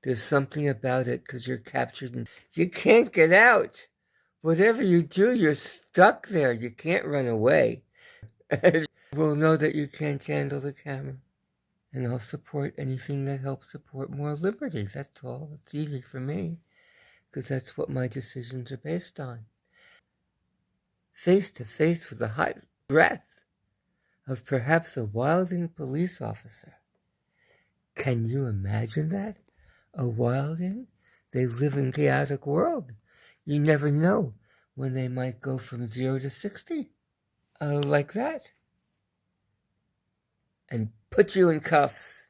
There's something about it because you're captured and you can't get out. Whatever you do, you're stuck there. You can't run away. We'll know that you can't handle the camera. And I'll support anything that helps support more liberty. That's all. It's easy for me because that's what my decisions are based on. Face to face with the hot breath of perhaps a wilding police officer. Can you imagine that? A wilding? They live in a chaotic world. You never know when they might go from 0 to 60. Like that. And put you in cuffs.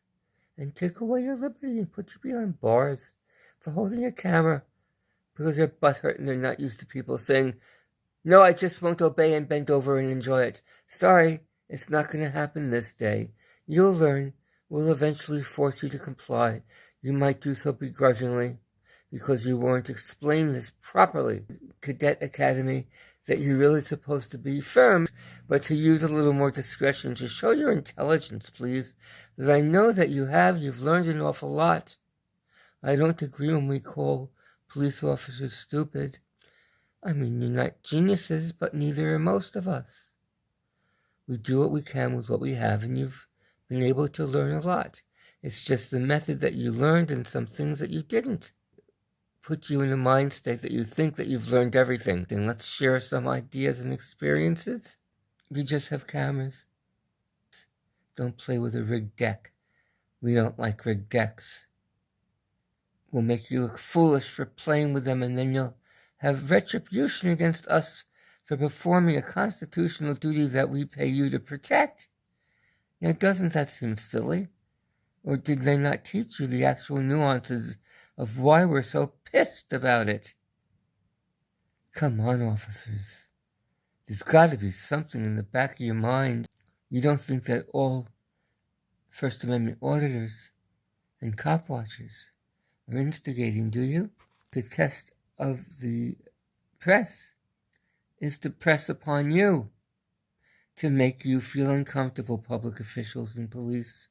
And take away your liberty and put you behind bars for holding a camera. Because they're butthurt and they're not used to people saying, no, I just won't obey and bend over and enjoy it. Sorry, it's not going to happen this day. You'll learn. We'll eventually force you to comply. You might do so begrudgingly because you weren't explained this properly. Cadet Academy, that you're really supposed to be firm, but to use a little more discretion to show your intelligence, please. That I know that you've learned an awful lot. I don't agree when we call police officers stupid. I mean, you're not geniuses, but neither are most of us. We do what we can with what we have, and you've been able to learn a lot. It's just the method that you learned and some things that you didn't. Put you in a mind state that you think that you've learned everything. Then let's share some ideas and experiences. We just have cameras. Don't play with a rigged deck. We don't like rigged decks. We'll make you look foolish for playing with them, and then you'll have retribution against us for performing a constitutional duty that we pay you to protect. Now, doesn't that seem silly? Or did they not teach you the actual nuances of why we're so pissed about it? Come on, officers. There's got to be something in the back of your mind. You don't think that all First Amendment auditors and cop watchers are instigating, do you? The test of the press is to press upon you to make you feel uncomfortable, public officials and police.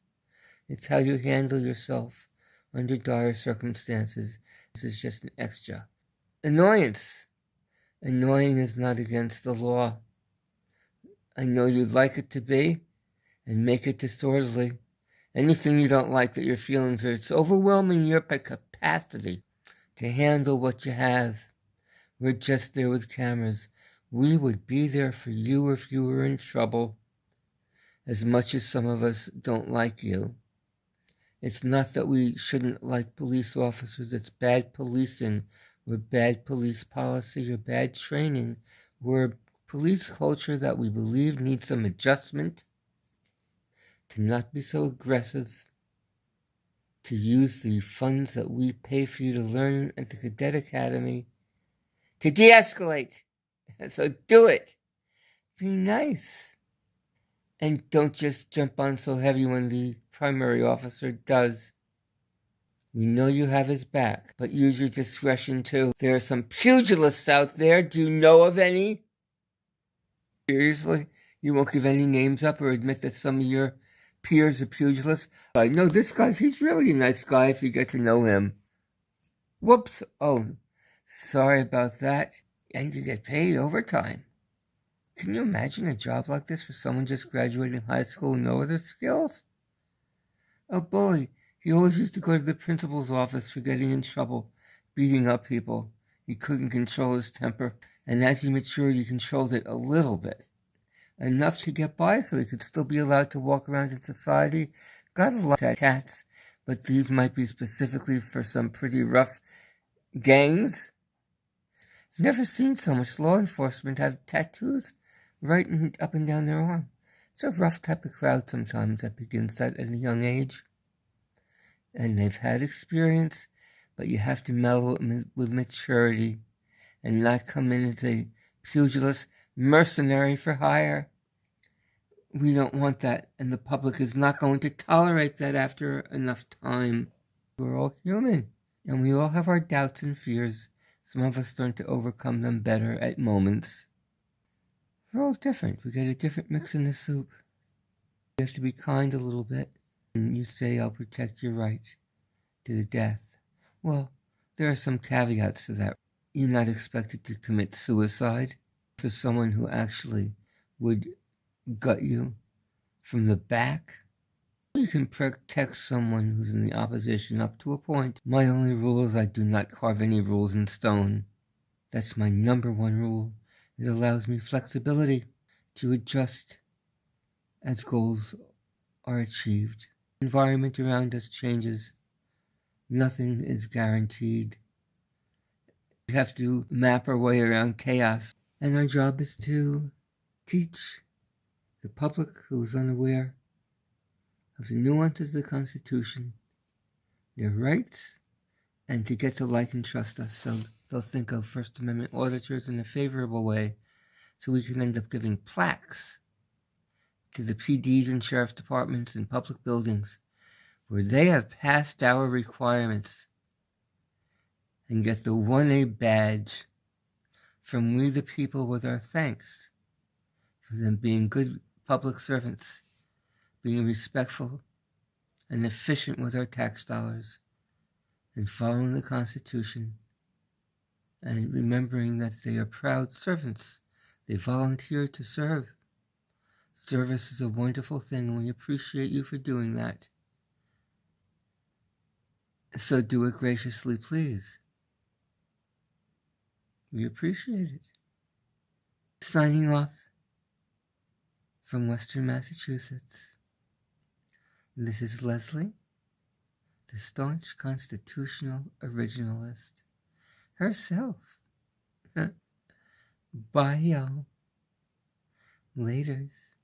It's how you handle yourself under dire circumstances. This is just an extra. Annoyance. Annoying is not against the law. I know you'd like it to be, and make it disorderly. Anything you don't like that your feelings are, it's overwhelming your capacity to handle what you have. We're just there with cameras. We would be there for you if you were in trouble. As much as some of us don't like you. It's not that we shouldn't like police officers. It's bad policing or bad police policy or bad training. We're a police culture that we believe needs some adjustment. To not be so aggressive. To use the funds that we pay for you to learn at the Cadet Academy to de-escalate. So do it. Be nice. And don't just jump on so heavy when the primary officer does. We know you have his back, but use your discretion too. There are some pugilists out there. Do you know of any? Seriously? You won't give any names up or admit that some of your peers are pugilists? I know this guy, he's really a nice guy if you get to know him. Whoops. Oh, sorry about that. And you get paid overtime. Can you imagine a job like this for someone just graduating high school with no other skills? A bully. He always used to go to the principal's office for getting in trouble, beating up people. He couldn't control his temper, and as he matured, he controlled it a little bit. Enough to get by so he could still be allowed to walk around in society. Got a lot of cats, but these might be specifically for some pretty rough gangs. I've never seen so much law enforcement have tattoos right up and down their arm. It's a rough type of crowd sometimes that begins that at a young age. And they've had experience, but you have to mellow it with maturity and not come in as a pugilist mercenary for hire. We don't want that, and the public is not going to tolerate that after enough time. We're all human, and we all have our doubts and fears. Some of us learn to overcome them better at moments. We're all different. We get a different mix in the soup. You have to be kind a little bit. And you say, I'll protect your right to the death. Well, there are some caveats to that. You're not expected to commit suicide. For someone who actually would gut you from the back, you can protect someone who's in the opposition up to a point. My only rule is I do not carve any rules in stone. That's my number one rule. It allows me flexibility to adjust as goals are achieved. The environment around us changes. Nothing is guaranteed. We have to map our way around chaos. And our job is to teach the public who is unaware of the nuances of the Constitution, their rights, and to get to like and trust us, so they'll think of First Amendment auditors in a favorable way, so we can end up giving plaques to the PDs and sheriff departments and public buildings where they have passed our requirements and get the 1A badge from we the people with our thanks for them being good public servants, being respectful and efficient with our tax dollars, and following the Constitution, and remembering that they are proud servants. They volunteer to serve. Service is a wonderful thing, and we appreciate you for doing that. So do it graciously, please. We appreciate it. Signing off from Western Massachusetts. This is Leslie, the staunch constitutional originalist herself. Bye, y'all. Laters.